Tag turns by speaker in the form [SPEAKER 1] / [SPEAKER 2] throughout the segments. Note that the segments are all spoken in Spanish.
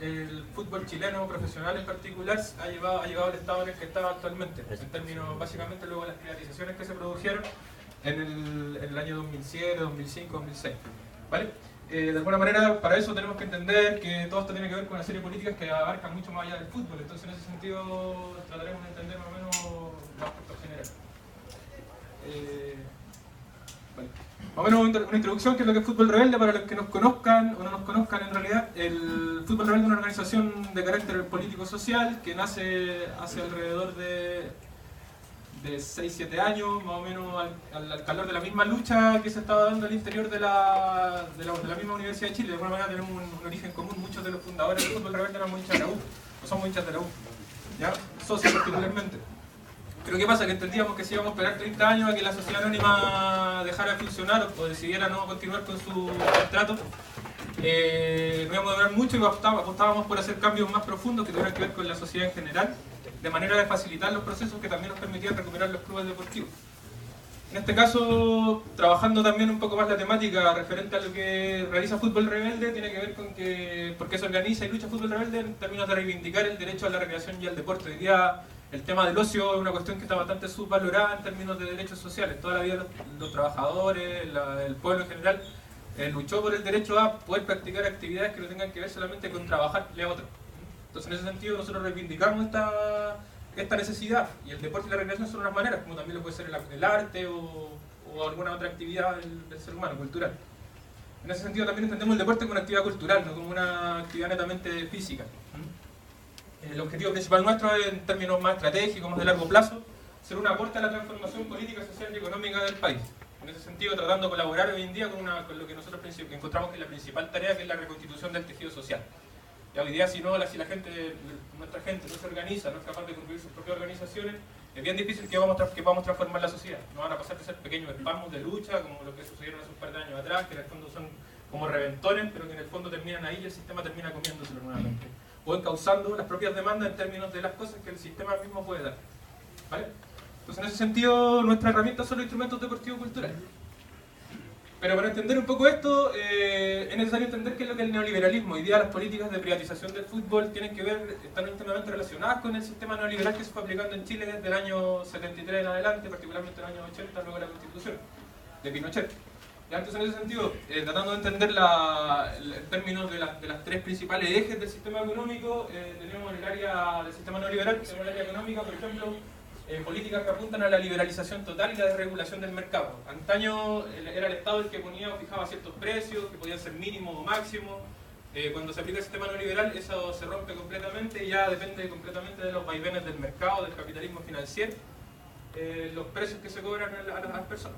[SPEAKER 1] el fútbol chileno profesional en particular ha llegado al estado en el que está actualmente, en términos básicamente luego de las privatizaciones que se produjeron en el año 2007, 2005, 2006. ¿Vale? De alguna manera, para eso tenemos que entender que todo esto tiene que ver con una serie de políticas que abarcan mucho más allá del fútbol, entonces en ese sentido trataremos de entender más o menos los aspectos generales. Vale. Más o menos una introducción que es lo que es Fútbol Rebelde, para los que nos conozcan o no nos conozcan en realidad. El Fútbol Rebelde es una organización de carácter político-social que nace hace alrededor de 6-7 años, más o menos al calor de la misma lucha que se estaba dando al interior de la misma Universidad de Chile. De alguna manera tenemos un origen común, muchos de los fundadores del Fútbol Rebelde eran hinchas de la U, o somos hinchas de la U, ¿ya? Socios particularmente. Pero ¿qué pasa? Que entendíamos que si íbamos a esperar 30 años a que la sociedad anónima dejara de funcionar o decidiera no continuar con su contrato, no íbamos a durar mucho y apostábamos por hacer cambios más profundos que tuvieran que ver con la sociedad en general, de manera de facilitar los procesos que también nos permitían recuperar los clubes deportivos. En este caso, trabajando también un poco más la temática referente a lo que realiza Fútbol Rebelde, tiene que ver con por qué se organiza y lucha Fútbol Rebelde en términos de reivindicar el derecho a la recreación y al deporte. Hoy día el tema del ocio es una cuestión que está bastante subvalorada en términos de derechos sociales. Toda la vida los trabajadores, el pueblo en general, luchó por el derecho a poder practicar actividades que no tengan que ver solamente con trabajarle a otros. Entonces, en ese sentido, nosotros reivindicamos esta necesidad, y el deporte y la recreación son unas maneras, como también lo puede ser el arte o alguna otra actividad del ser humano, cultural. En ese sentido, también entendemos el deporte como una actividad cultural, no como una actividad netamente física. El objetivo principal nuestro es, en términos más estratégicos, más de largo plazo, ser un aporte a la transformación política, social y económica del país. En ese sentido, tratando de colaborar hoy en día con lo que nosotros encontramos que es la principal tarea, que es la reconstitución del tejido social. Y hoy día, si nuestra gente no se organiza, no es capaz de construir sus propias organizaciones, es bien difícil que podamos transformar la sociedad. No van a pasar de ser pequeños espasmos de lucha, como lo que sucedieron hace un par de años atrás, que en el fondo son como reventones, pero que en el fondo terminan ahí y el sistema termina comiéndoselo nuevamente. O encauzando las propias demandas en términos de las cosas que el sistema mismo puede dar. ¿Vale? Entonces, en ese sentido, nuestras herramientas son los instrumentos deportivos culturales. Pero para entender un poco esto, es necesario entender qué es lo que es el neoliberalismo. Hoy día las políticas de privatización del fútbol están íntimamente relacionadas con el sistema neoliberal que se fue aplicando en Chile desde el año 73 en adelante, particularmente en el año 80, luego de la Constitución de Pinochet. Ya, entonces, en ese sentido, tratando de entender en términos de las tres principales ejes del sistema económico, tenemos en el área del sistema neoliberal, tenemos el área económica, por ejemplo, políticas que apuntan a la liberalización total y la desregulación del mercado. Antaño era el Estado el que ponía o fijaba ciertos precios, que podían ser mínimos o máximos. Cuando se aplica el sistema neoliberal, eso se rompe completamente y ya depende completamente de los vaivenes del mercado, del capitalismo financiero, los precios que se cobran a las personas.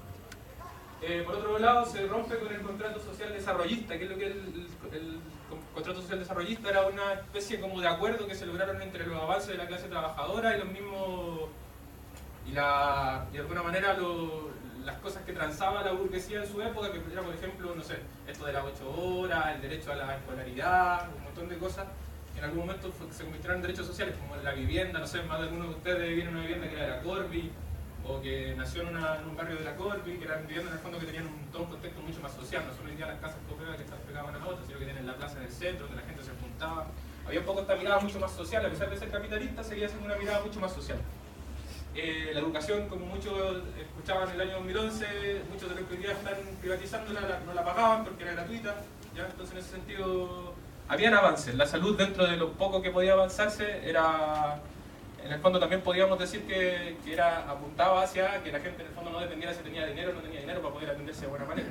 [SPEAKER 1] Por otro lado, se rompe con el contrato social desarrollista, que es lo que el contrato social desarrollista era una especie como de acuerdo que se lograron entre los avances de la clase trabajadora y los mismos y de alguna manera las cosas que transaba la burguesía en su época, que era, por ejemplo, no sé, esto de las 8 horas, el derecho a la escolaridad, un montón de cosas que en algún momento se convirtieron en derechos sociales, como la vivienda. No sé, más de alguno de ustedes vivían en una vivienda que era de la Corby, o que nació en un barrio de la Corby, que eran viviendas en el fondo que tenían todo un contexto mucho más social, no solo hoy día las casas coperas que están pegadas a otras, sino que tienen la plaza en el centro, donde la gente se juntaba. Había un poco esta mirada mucho más social, a pesar de ser capitalista, seguía siendo una mirada mucho más social. La educación, como muchos escuchaban en el año 2011, muchos de los que hoy día están privatizándola no la pagaban porque era gratuita, ¿ya? Entonces, en ese sentido, habían avances. La salud, dentro de lo poco que podía avanzarse, en el fondo también podíamos decir que apuntaba hacia que la gente en el fondo no dependiera si tenía dinero o no tenía dinero para poder atenderse de buena manera.